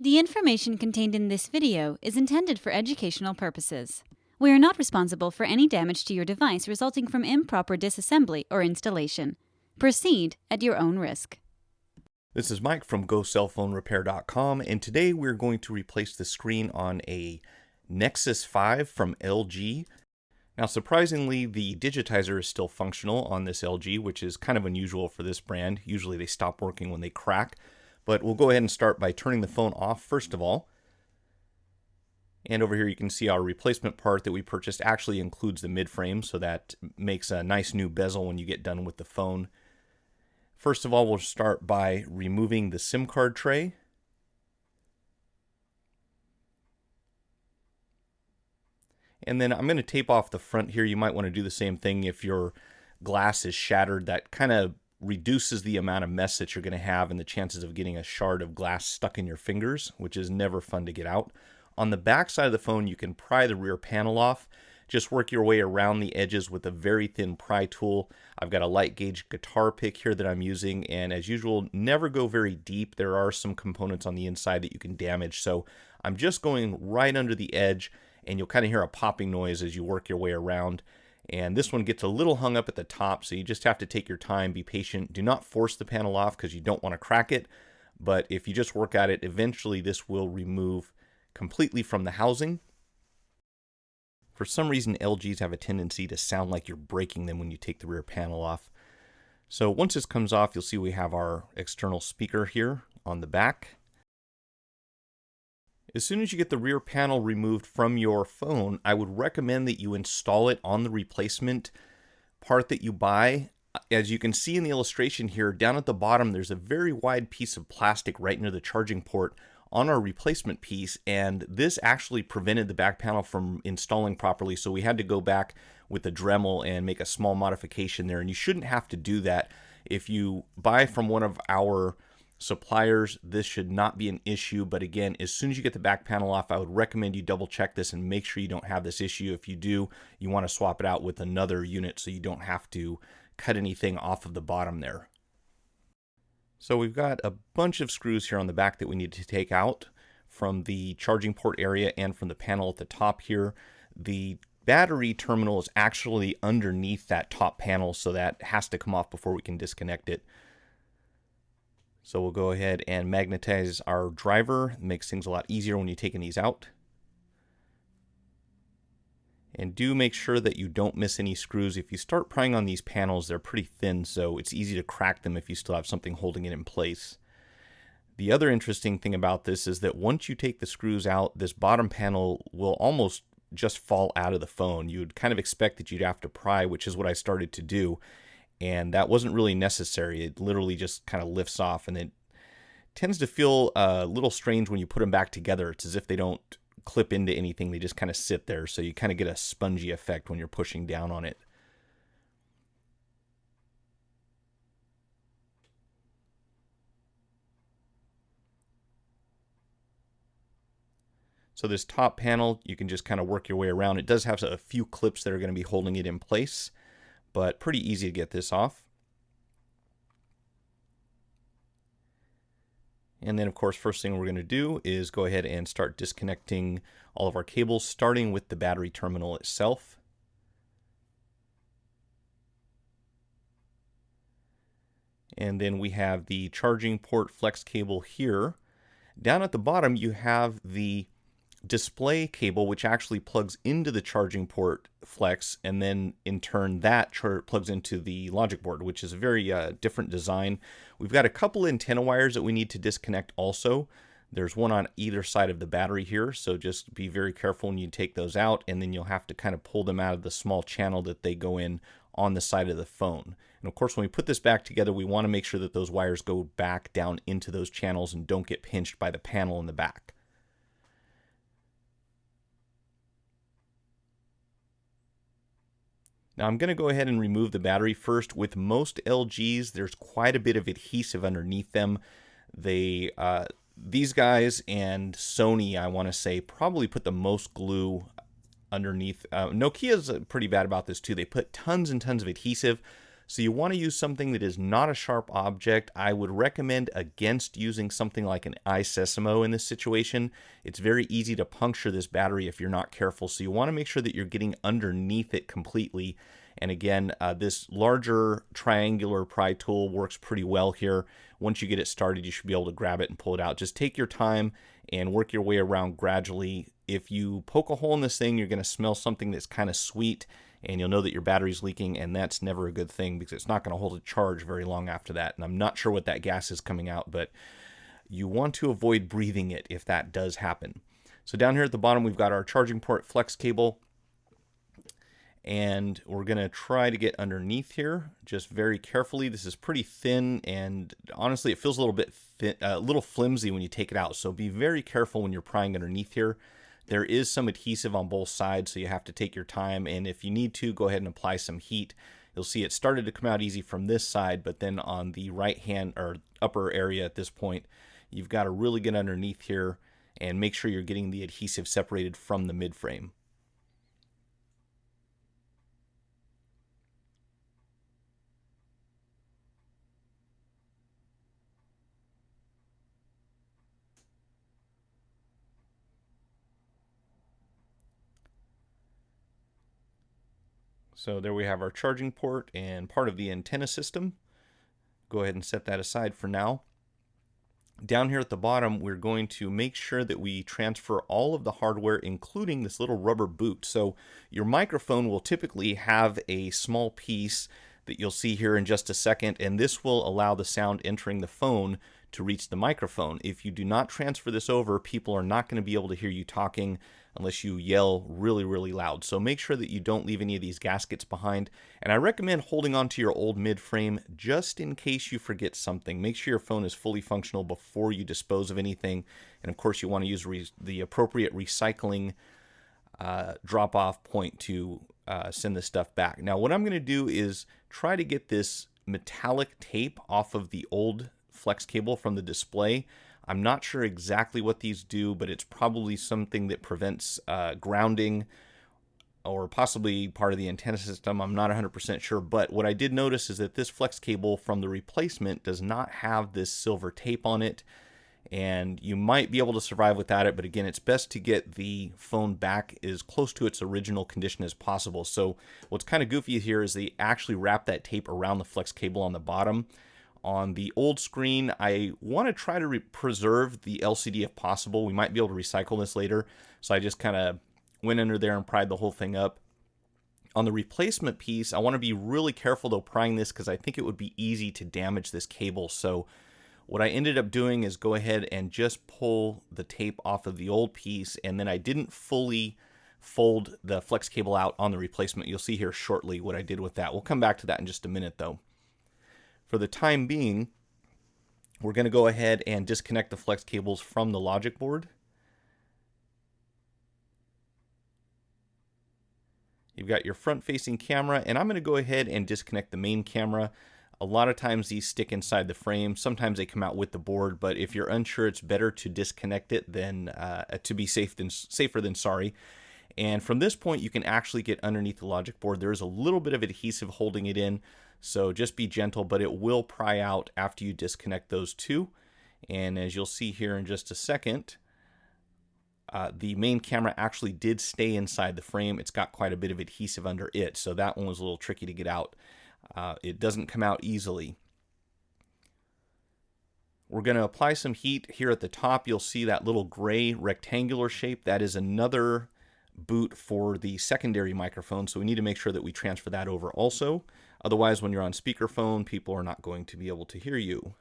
The information contained in this video is intended for educational purposes. We are not responsible for any damage to your device resulting from improper disassembly or installation. Proceed at your own risk. This is Mike from GoCellPhoneRepair.com, and today we're going to replace the screen on a Nexus 5 from LG. Now, surprisingly, the digitizer is still functional on this LG, which is kind of unusual for this brand. Usually they stop working when they crack. But we'll go ahead and start by turning the phone off first of all. And over here you can see our replacement part that we purchased actually includes the mid-frame, so that makes a nice new bezel when you get done with the phone. First of all, we'll start by removing the SIM card tray. And then I'm going to tape off the front here. You might want to do the same thing if your glass is shattered. That kind of reduces the amount of mess that you're going to have and the chances of getting a shard of glass stuck in your fingers, which is never fun to get out. On the back side of the phone, you can pry the rear panel off. Just work your way around the edges with a very thin pry tool. I've got a light gauge guitar pick here that I'm using, and as usual, never go very deep. There are some components on the inside that you can damage, so I'm just going right under the edge, and you'll kind of hear a popping noise as you work your way around. And this one gets a little hung up at the top, so you just have to take your time, be patient. Do not force the panel off because you don't want to crack it, but if you just work at it, eventually this will remove completely from the housing. For some reason, LGs have a tendency to sound like you're breaking them when you take the rear panel off. So once this comes off, you'll see we have our external speaker here on the back. As soon as you get the rear panel removed from your phone, I would recommend that you install it on the replacement part that you buy. As you can see in the illustration here, down at the bottom, there's a very wide piece of plastic right near the charging port on our replacement piece, and this actually prevented the back panel from installing properly, so we had to go back with a Dremel and make a small modification there, and you shouldn't have to do that. If you buy from one of our suppliers, this should not be an issue, but again, as soon as you get the back panel off, I would recommend you double check this and make sure you don't have this issue. If you do, you want to swap it out with another unit so you don't have to cut anything off of the bottom there. So we've got a bunch of screws here on the back that we need to take out from the charging port area and from the panel at the top here. The battery terminal is actually underneath that top panel, so that has to come off before we can disconnect it. So we'll go ahead and magnetize our driver. It makes things a lot easier when you're taking these out. And do make sure that you don't miss any screws. If you start prying on these panels, they're pretty thin, so it's easy to crack them if you still have something holding it in place. The other interesting thing about this is that once you take the screws out, this bottom panel will almost just fall out of the phone. You would kind of expect that you'd have to pry, which is what I started to do. And that wasn't really necessary. It literally just kind of lifts off, and it tends to feel a little strange when you put them back together. It's as if they don't clip into anything. They just kind of sit there, so you kind of get a spongy effect when you're pushing down on it. So this top panel, you can just kind of work your way around. It does have a few clips that are going to be holding it in place, but pretty easy to get this off. And then, of course, first thing we're going to do is go ahead and start disconnecting all of our cables, starting with the battery terminal itself. And then we have the charging port flex cable here. Down at the bottom, you have the display cable, which actually plugs into the charging port flex, and then in turn that plugs into the logic board, which is a very different design. We've got a couple antenna wires that we need to disconnect also. There's one on either side of the battery here, so just be very careful when you take those out, and then you'll have to kind of pull them out of the small channel that they go in on the side of the phone. And of course, when we put this back together, we want to make sure that those wires go back down into those channels and don't get pinched by the panel in the back. Now I'm going to go ahead and remove the battery first. With most LGs, there's quite a bit of adhesive underneath them. These guys and Sony, I want to say, probably put the most glue underneath. Nokia's pretty bad about this too. They put tons and tons of adhesive. So you want to use something that is not a sharp object. I would recommend against using something like an iSesamo in this situation. It's very easy to puncture this battery if you're not careful. So you want to make sure that you're getting underneath it completely. And again, this larger triangular pry tool works pretty well here. Once you get it started, you should be able to grab it and pull it out. Just take your time and work your way around gradually. If you poke a hole in this thing, you're going to smell something that's kind of sweet, and you'll know that your battery's leaking, and that's never a good thing because it's not going to hold a charge very long after that. And I'm not sure what that gas is coming out, but you want to avoid breathing it if that does happen. So down here at the bottom, we've got our charging port flex cable, and we're going to try to get underneath here just very carefully. This is pretty thin, and honestly it feels a little bit thin, a little flimsy when you take it out, so be very careful when you're prying underneath here. There is some adhesive on both sides, so you have to take your time, and if you need to, go ahead and apply some heat. You'll see it started to come out easy from this side, but then on the right hand or upper area at this point, you've got to really get underneath here and make sure you're getting the adhesive separated from the midframe. So there we have our charging port and part of the antenna system. Go ahead and set that aside for now. Down here at the bottom, we're going to make sure that we transfer all of the hardware, including this little rubber boot. So your microphone will typically have a small piece that you'll see here in just a second, and this will allow the sound entering the phone to reach the microphone. If you do not transfer this over, people are not going to be able to hear you talking unless you yell really, really loud. So make sure that you don't leave any of these gaskets behind. And I recommend holding on to your old mid-frame just in case you forget something. Make sure your phone is fully functional before you dispose of anything. And of course, you want to use the appropriate recycling drop-off point to send this stuff back. Now, what I'm going to do is try to get this metallic tape off of the old flex cable from the display. I'm not sure exactly what these do, but it's probably something that prevents grounding or possibly part of the antenna system. I'm not 100% sure, but what I did notice is that this flex cable from the replacement does not have this silver tape on it, and you might be able to survive without it, but again, it's best to get the phone back as close to its original condition as possible. So what's kind of goofy here is they actually wrap that tape around the flex cable on the bottom. On the old screen, I want to try to preserve the LCD if possible. We might be able to recycle this later, so I just kind of went under there and pried the whole thing up. On the replacement piece, I want to be really careful though prying this because I think it would be easy to damage this cable. So what I ended up doing is go ahead and just pull the tape off of the old piece, and then I didn't fully fold the flex cable out on the replacement. You'll see here shortly what I did with that. We'll come back to that in just a minute though. For the time being, we're going to go ahead and disconnect the flex cables from the logic board. You've got your front-facing camera, and I'm going to go ahead and disconnect the main camera. A lot of times these stick inside the frame. Sometimes they come out with the board, but if you're unsure, it's better to disconnect it than to be safer than sorry. And from this point, you can actually get underneath the logic board. There is a little bit of adhesive holding it in, so just be gentle, but it will pry out after you disconnect those two. And as you'll see here in just a second, the main camera actually did stay inside the frame. It's got quite a bit of adhesive under it, so that one was a little tricky to get out. It doesn't come out easily. We're going to apply some heat here at the top. You'll see that little gray rectangular shape. That is another boot for the secondary microphone, so we need to make sure that we transfer that over also. Otherwise, when you're on speakerphone, people are not going to be able to hear you.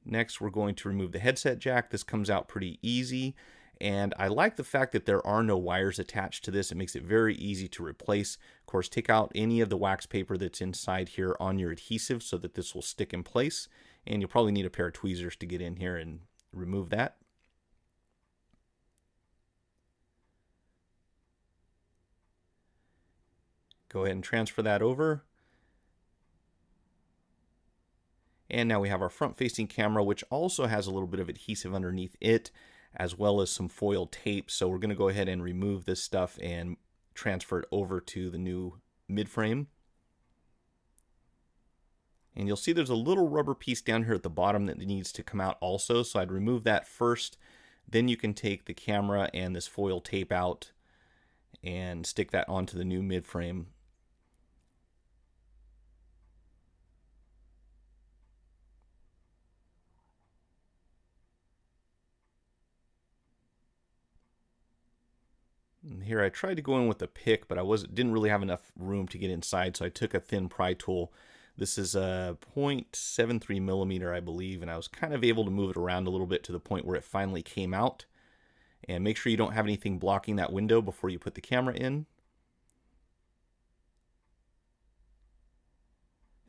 Next, we're going to remove the headset jack. This comes out pretty easy, and I like the fact that there are no wires attached to this. It makes it very easy to replace. Of course, take out any of the wax paper that's inside here on your adhesive so that this will stick in place, and you'll probably need a pair of tweezers to get in here and remove that. Go ahead and transfer that over. And now we have our front-facing camera, which also has a little bit of adhesive underneath it. as well as some foil tape. So we're going to go ahead and remove this stuff and transfer it over to the new mid-frame. And you'll see there's a little rubber piece down here at the bottom that needs to come out also. So I'd remove that first. Then you can take the camera and this foil tape out and stick that onto the new mid-frame. And here I tried to go in with a pick, but didn't really have enough room to get inside, so I took a thin pry tool. This is a 0.73 millimeter, I believe, and I was kind of able to move it around a little bit to the point where it finally came out. And make sure you don't have anything blocking that window before you put the camera in.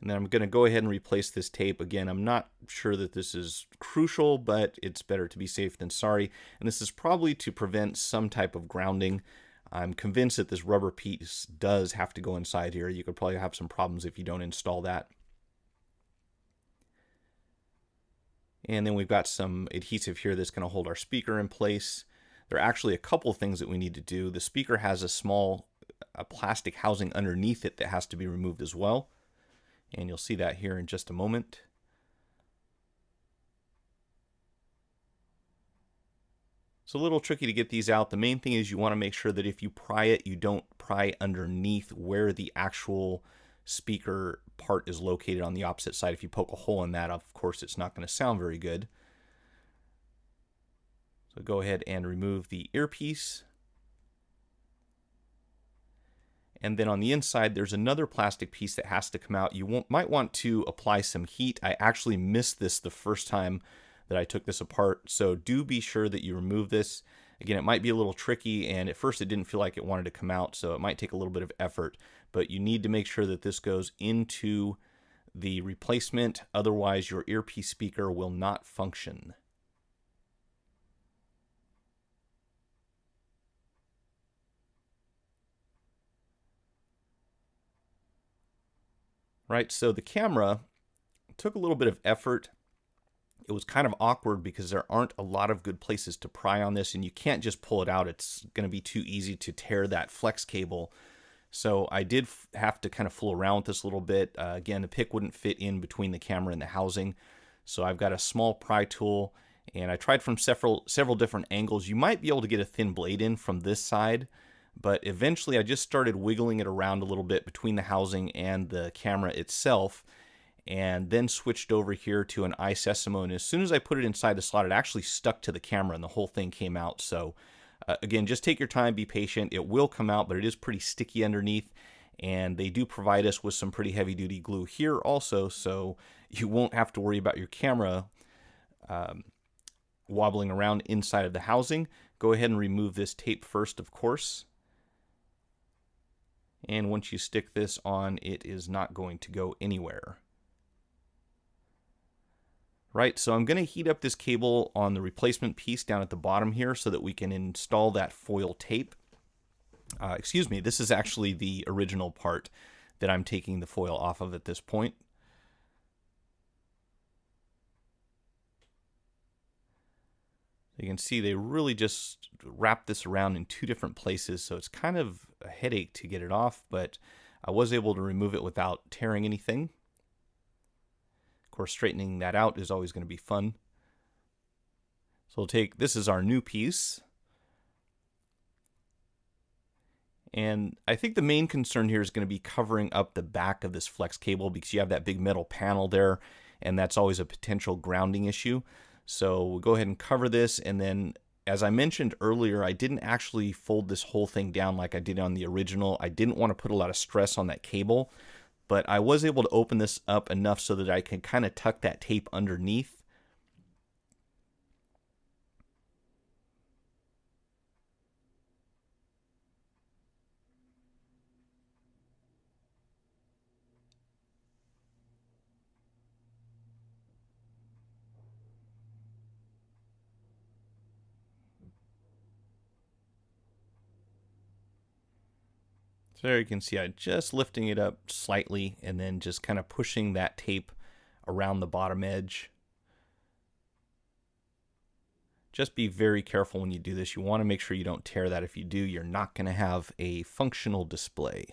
And then I'm going to go ahead and replace this tape. Again, I'm not sure that this is crucial, but it's better to be safe than sorry. And this is probably to prevent some type of grounding. I'm convinced that this rubber piece does have to go inside here. You could probably have some problems if you don't install that. And then we've got some adhesive here that's going to hold our speaker in place. There are actually a couple things that we need to do. The speaker has a small plastic housing underneath it that has to be removed as well. And you'll see that here in just a moment. It's a little tricky to get these out. The main thing is you want to make sure that if you pry it, you don't pry underneath where the actual speaker part is located on the opposite side. If you poke a hole in that, of course, it's not going to sound very good. So go ahead and remove the earpiece. And then on the inside, there's another plastic piece that has to come out. You might want to apply some heat. I actually missed this the first time that I took this apart, so do be sure that you remove this. Again, it might be a little tricky, and at first it didn't feel like it wanted to come out, so it might take a little bit of effort, but you need to make sure that this goes into the replacement, otherwise your earpiece speaker will not function. Right, so the camera took a little bit of effort. It was kind of awkward because there aren't a lot of good places to pry on this, and you can't just pull it out. It's going to be too easy to tear that flex cable. So I did have to kind of fool around with this a little bit. Again, the pick wouldn't fit in between the camera and the housing. So I've got a small pry tool, and I tried from several different angles. You might be able to get a thin blade in from this side, but eventually I just started wiggling it around a little bit between the housing and the camera itself, and then switched over here to an iSesamo. And as soon as I put it inside the slot, it actually stuck to the camera and the whole thing came out. So again, just take your time, be patient. It will come out, but it is pretty sticky underneath. And they do provide us with some pretty heavy duty glue here also, so you won't have to worry about your camera wobbling around inside of the housing. Go ahead and remove this tape first, of course. And once you stick this on, it is not going to go anywhere. Right, so I'm going to heat up this cable on the replacement piece down at the bottom here so that we can install that foil tape. Excuse me, this is actually the original part that I'm taking the foil off of at this point. You can see they really just wrap this around in two different places, so it's kind of a headache to get it off, but I was able to remove it without tearing anything. Of course, straightening that out is always going to be fun. So this is our new piece. And I think the main concern here is going to be covering up the back of this flex cable because you have that big metal panel there, and that's always a potential grounding issue. So we'll go ahead and cover this, and then as I mentioned earlier, I didn't actually fold this whole thing down like I did on the original. I didn't want to put a lot of stress on that cable, but I was able to open this up enough so that I can kind of tuck that tape underneath. So there you can see I'm just lifting it up slightly and then just kind of pushing that tape around the bottom edge. Just be very careful when you do this. You want to make sure you don't tear that. If you do, you're not going to have a functional display.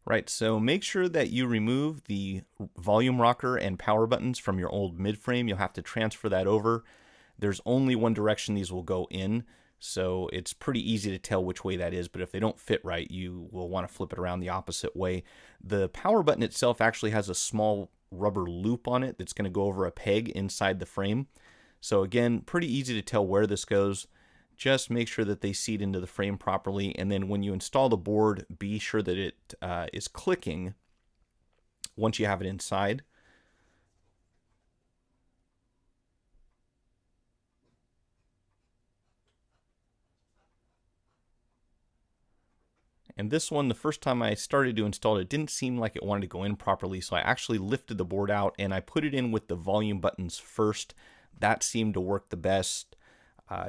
Right, so make sure that you remove the volume rocker and power buttons from your old mid-frame. You'll have to transfer that over. There's only one direction these will go in, so it's pretty easy to tell which way that is, but if they don't fit right, you will want to flip it around the opposite way. The power button itself actually has a small rubber loop on it that's going to go over a peg inside the frame. So again, pretty easy to tell where this goes. Just make sure that they seat into the frame properly, and then when you install the board, be sure that it is clicking once you have it inside. And this one, the first time I started to install it, it didn't seem like it wanted to go in properly, so I actually lifted the board out and I put it in with the volume buttons first. That seemed to work the best.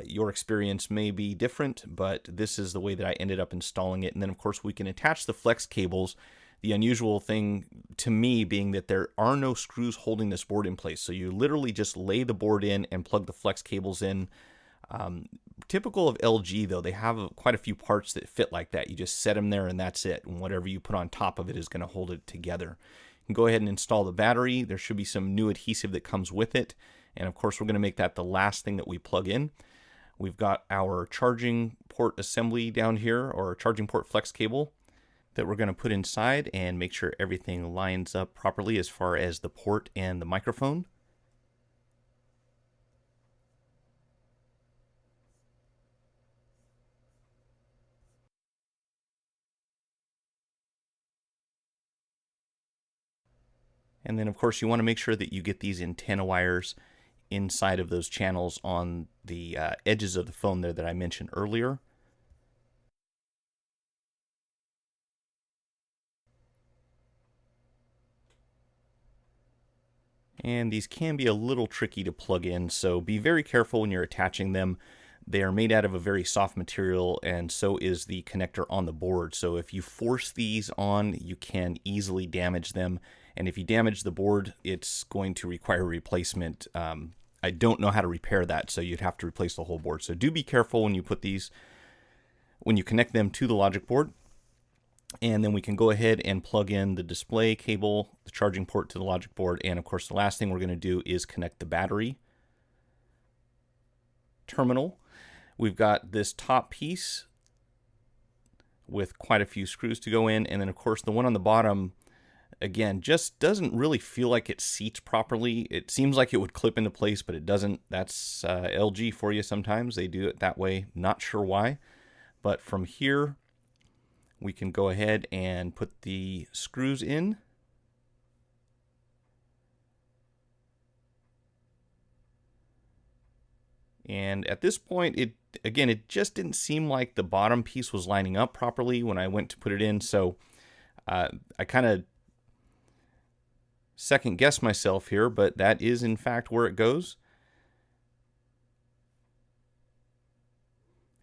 Your experience may be different, but this is the way that I ended up installing it. And then, of course, we can attach the flex cables. The unusual thing to me being that there are no screws holding this board in place. So you literally just lay the board in and plug the flex cables in. Typical of LG, though, they have quite a few parts that fit like that. You just set them there and that's it. And whatever you put on top of it is going to hold it together. You can go ahead and install the battery. There should be some new adhesive that comes with it. And of course, we're going to make that the last thing that we plug in. We've got our charging port assembly down here, or charging port flex cable, that we're going to put inside and make sure everything lines up properly as far as the port and the microphone. And then, of course, you want to make sure that you get these antenna wires inside of those channels on the edges of the phone there that I mentioned earlier. And these can be a little tricky to plug in, so be very careful when you're attaching them. They are made out of a very soft material, and so is the connector on the board. So if you force these on, you can easily damage them. And if you damage the board, it's going to require replacement. I don't know how to repair that, so you'd have to replace the whole board. So do be careful when you put these, when you connect them to the logic board. And then we can go ahead and plug in the display cable, the charging port to the logic board. And of course, the last thing we're going to do is connect the battery terminal. We've got this top piece with quite a few screws to go in. And then of course, the one on the bottom, again, just doesn't really feel like it seats properly. It seems like it would clip into place, but it doesn't. That's LG for you sometimes. They do it that way. Not sure why. But from here, we can go ahead and put the screws in. And at this point, it just didn't seem like the bottom piece was lining up properly when I went to put it in. So I kind of second guessed myself here, but that is in fact where it goes.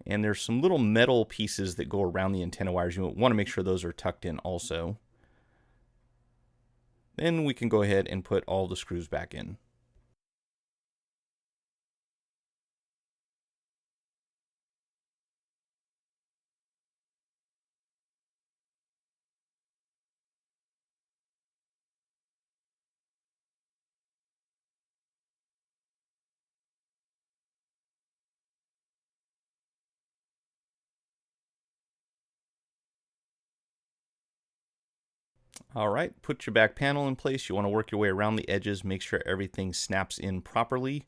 And there's some little metal pieces that go around the antenna wires. You want to make sure those are tucked in also. Then we can go ahead and put all the screws back in. All right, put your back panel in place. You want to work your way around the edges, make sure everything snaps in properly.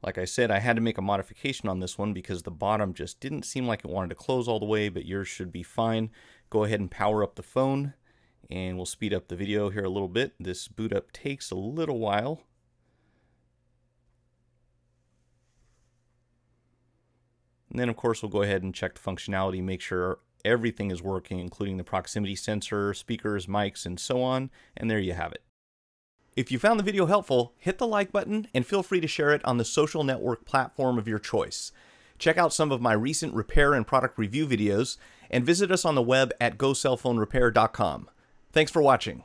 Like I said, I had to make a modification on this one because the bottom just didn't seem like it wanted to close all the way, but yours should be fine. Go ahead and power up the phone, and we'll speed up the video here a little bit. This boot up takes a little while. And then, of course, we'll go ahead and check the functionality, make sure everything is working, including the proximity sensor, speakers, mics, and so on. And there you have it. If you found the video helpful, hit the like button and feel free to share it on the social network platform of your choice. Check out some of my recent repair and product review videos and visit us on the web at gocellphonerepair.com. Thanks for watching.